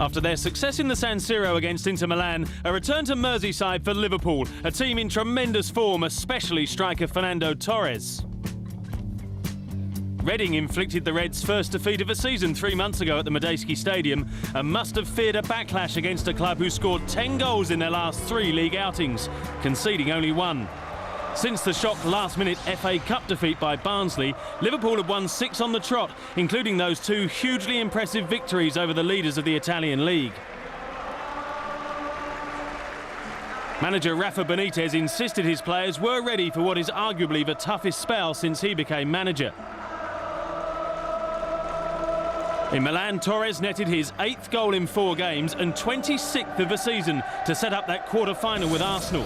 After their success in the San Siro against Inter Milan, a return to Merseyside for Liverpool, a team in tremendous form, especially striker Fernando Torres. Reading inflicted the Reds' first defeat of the season 3 months ago at the Madejski Stadium and must have feared a backlash against a club who scored 10 goals in their last 3 league outings, conceding only 1. Since the shock last-minute FA Cup defeat by Barnsley, Liverpool have won 6 on the trot, including those 2 hugely impressive victories over the leaders of the Italian league. Manager Rafa Benitez insisted his players were ready for what is arguably the toughest spell since he became manager. In Milan, Torres netted his 8th goal in 4 games and 26th of the season to set up that quarter-final with Arsenal.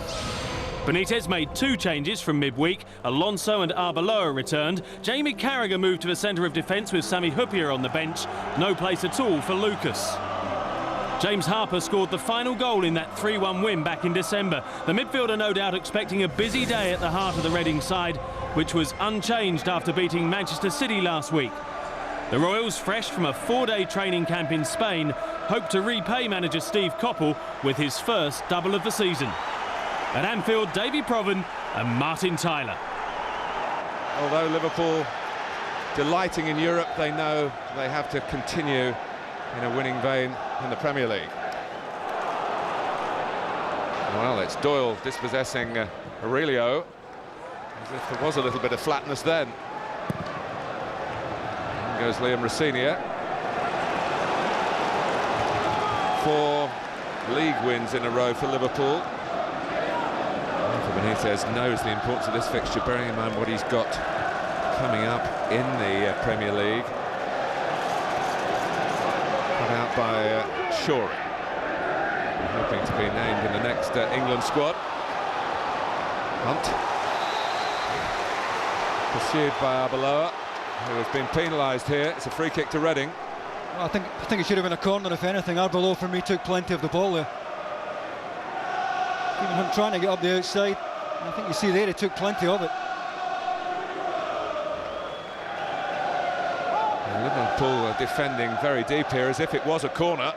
Benitez made 2 changes from midweek. Alonso and Arbeloa returned. Jamie Carragher moved to the centre of defence with Sami Hyypiä on the bench. No place at all for Lucas. James Harper scored the final goal in that 3-1 win back in December. The midfielder no doubt expecting a busy day at the heart of the Reading side, which was unchanged after beating Manchester City last week. The Royals, fresh from a 4-day training camp in Spain, hope to repay manager Steve Coppell with his first double of the season. At Anfield, Davy Provan and Martin Tyler. Although Liverpool delighting in Europe, they know they have to continue in a winning vein in the Premier League. Well, it's Doyle dispossessing Aurelio, as if there was a little bit of flatness then. In goes Liam Rosenior. 4 league wins in a row for Liverpool. Benitez knows the importance of this fixture, bearing in mind what he's got coming up in the Premier League. Put out by Shorey, hoping to be named in the next England squad. Hunt, pursued by Arbeloa, who has been penalised here. It's a free kick to Reading. Well, I think it should have been a corner, if anything. Arbeloa, for me, took plenty of the ball there. Even him trying to get up the outside, I think you see there he took plenty of it. And Liverpool are defending very deep here, as if it was a corner.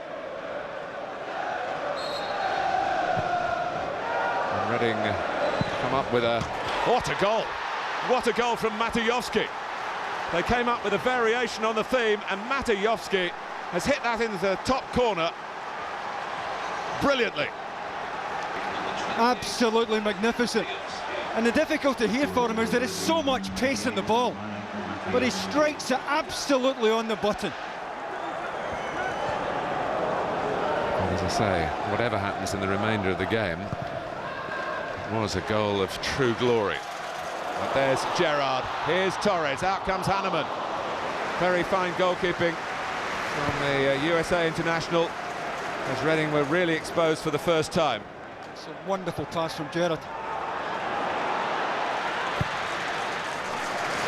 And Reading come up with a... What a goal! What a goal from Matejovski. They came up with a variation on the theme, and Matejovski has hit that into the top corner brilliantly. Absolutely magnificent. And the difficulty here for him is there is so much pace in the ball, but he strikes it absolutely on the button. And as I say, whatever happens in the remainder of the game, it was a goal of true glory. But there's Gerrard, here's Torres, out comes Hanneman. Very fine goalkeeping from the USA international, as Reading were really exposed for the first time. It's a wonderful pass from Gerrard.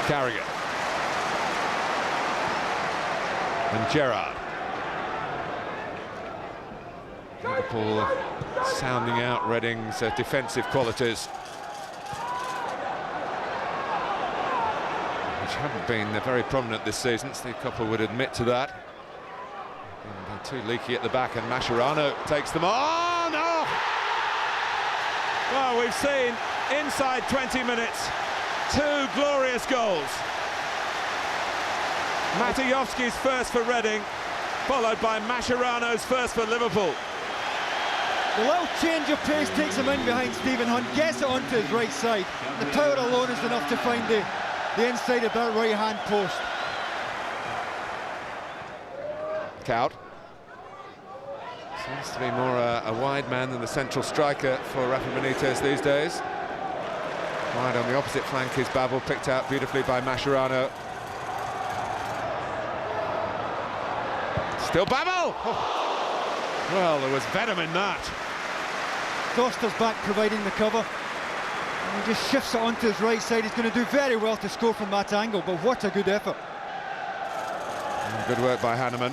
Carragher. And Gerrard. Liverpool sounding out Reading's defensive qualities, which haven't been very prominent this season. Steve Coppell would admit to that. And too leaky at the back, and Mascherano takes them on. Oh! Well, we've seen inside 20 minutes 2 glorious goals. Matejovski's first for Reading, followed by Mascherano's first for Liverpool. The little change of pace takes him in behind Stephen Hunt, gets it onto his right side. The power alone is enough to find the inside of that right-hand post. Cout. Seems to be more a wide man than the central striker for Rafa Benitez these days. Wide on the opposite flank is Babel, picked out beautifully by Mascherano. Still Babel! Oh. Well, there was venom in that. Costa's back providing the cover. And he just shifts it onto his right side. He's going to do very well to score from that angle, but what a good effort. And good work by Hanneman.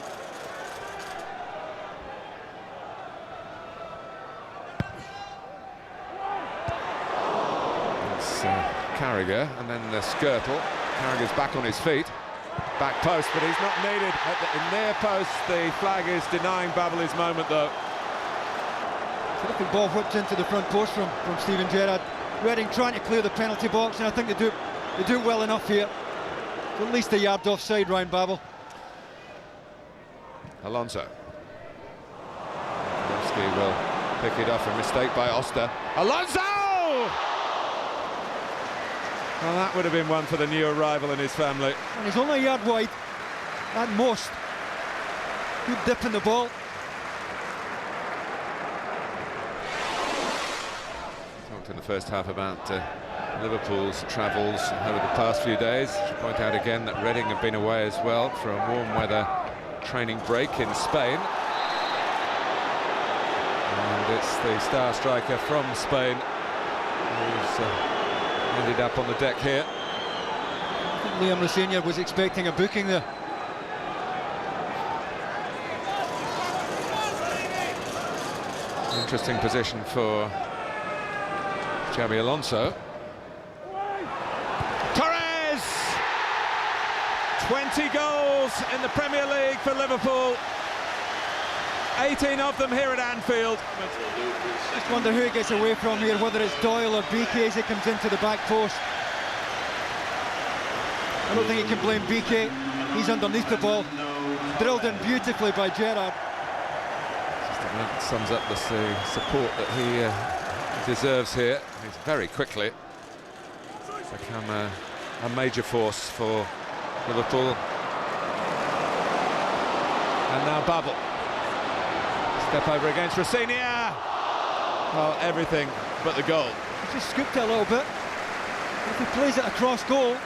Carragher, and then the Skirtle. Carragher's back on his feet. Back post, but he's not needed at the near post. The flag is denying Babel his moment, though. Terrific ball whipped into the front post from Steven Gerrard. Reading trying to clear the penalty box, and I think they do it well enough here. At least a yard offside, Ryan Babel. Alonso. Lewandowski will pick it off, a mistake by Oster. Alonso! Well, that would have been one for the new arrival and his family. And he's only a yard wide, at most. Good dip in the ball. Talked in the first half about Liverpool's travels over the past few days. Should point out again that Reading have been away as well for a warm weather training break in Spain. And it's the star striker from Spain who's ended up on the deck here. I think Liam Rosenior was expecting a booking there. Interesting position for Xabi Alonso. Torres! 20 goals in the Premier League for Liverpool. 18 of them here at Anfield. Just wonder who he gets away from here, whether it's Doyle or BK as he comes into the back post. I don't think he can blame BK. He's underneath the ball. Drilled in beautifully by Gerrard. That sums up the support that he deserves here. He's very quickly become a major force for Liverpool. And now Babel. Step over against Rosenior. Well, everything but the goal. He's just scooped it a little bit. If he plays it across goal,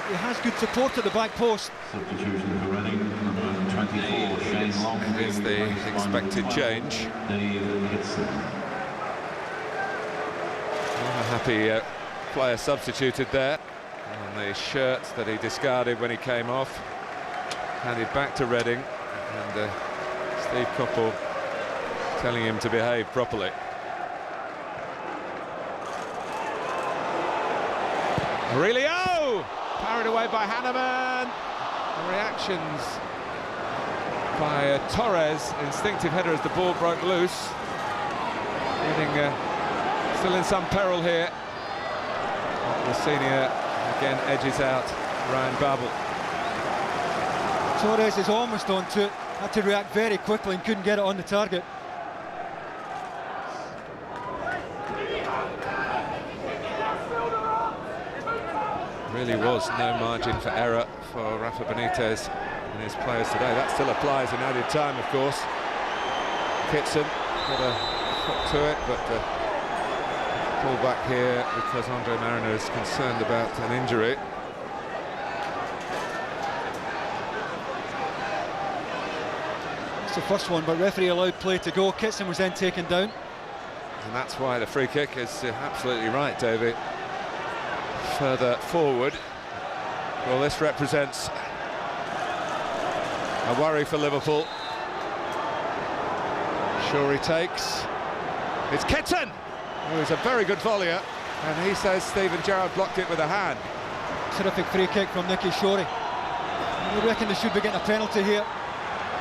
he has good support at the back post. Substitution for Reading, number 24, Shane Long. It is the expected change. A happy player substituted there. And the shirt that he discarded when he came off, handed back to Reading. And Steve Coppell telling him to behave properly. Aurelio! Parried away by Hanneman. The reactions by Torres. Instinctive header as the ball broke loose. Reading still in some peril here. Rosenior again edges out Ryan Babel. Torres is almost onto it. Had to react very quickly and couldn't get it on the target. Really was no margin for error for Rafa Benitez and his players today. That still applies in added time, of course. Kitson got a foot to it, but pull back here because Andre Mariner is concerned about an injury. That's the first one, but referee allowed play to go. Kitson was then taken down. And that's why the free kick is absolutely right, David. Further forward. Well, this represents a worry for Liverpool. Sure he takes. It's Kitson, who is a very good volleyer, and he says Steven Gerrard blocked it with a hand. Terrific free kick from Nicky Shorey. I reckon they should be getting a penalty here.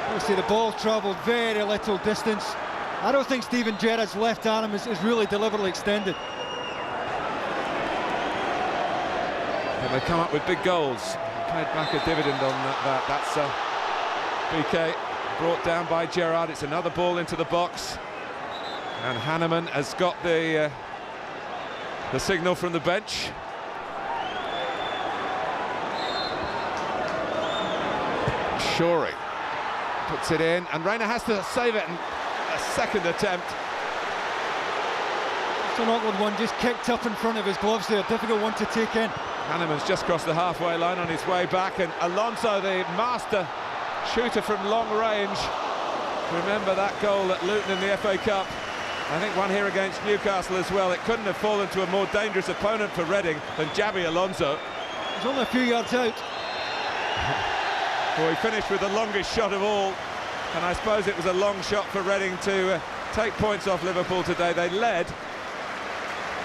Obviously the ball travelled very little distance. I don't think Steven Gerrard's left arm is really deliberately extended. And they come up with big goals. Paid back a dividend on that. That's BK brought down by Gerrard. It's another ball into the box. And Hanneman has got the signal from the bench. Shorey puts it in, and Reina has to save it in a second attempt. It's an awkward one, just kicked up in front of his gloves there. Difficult one to take in. Hanneman's just crossed the halfway line on his way back, and Alonso, the master shooter from long range. Remember that goal at Luton in the FA Cup? I think one here against Newcastle as well. It couldn't have fallen to a more dangerous opponent for Reading than Xabi Alonso. He's only a few yards out. Well, he finished with the longest shot of all, and I suppose it was a long shot for Reading to take points off Liverpool today. They led,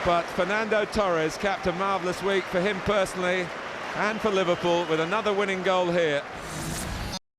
but Fernando Torres capped a marvellous week for him personally And for Liverpool with another winning goal here.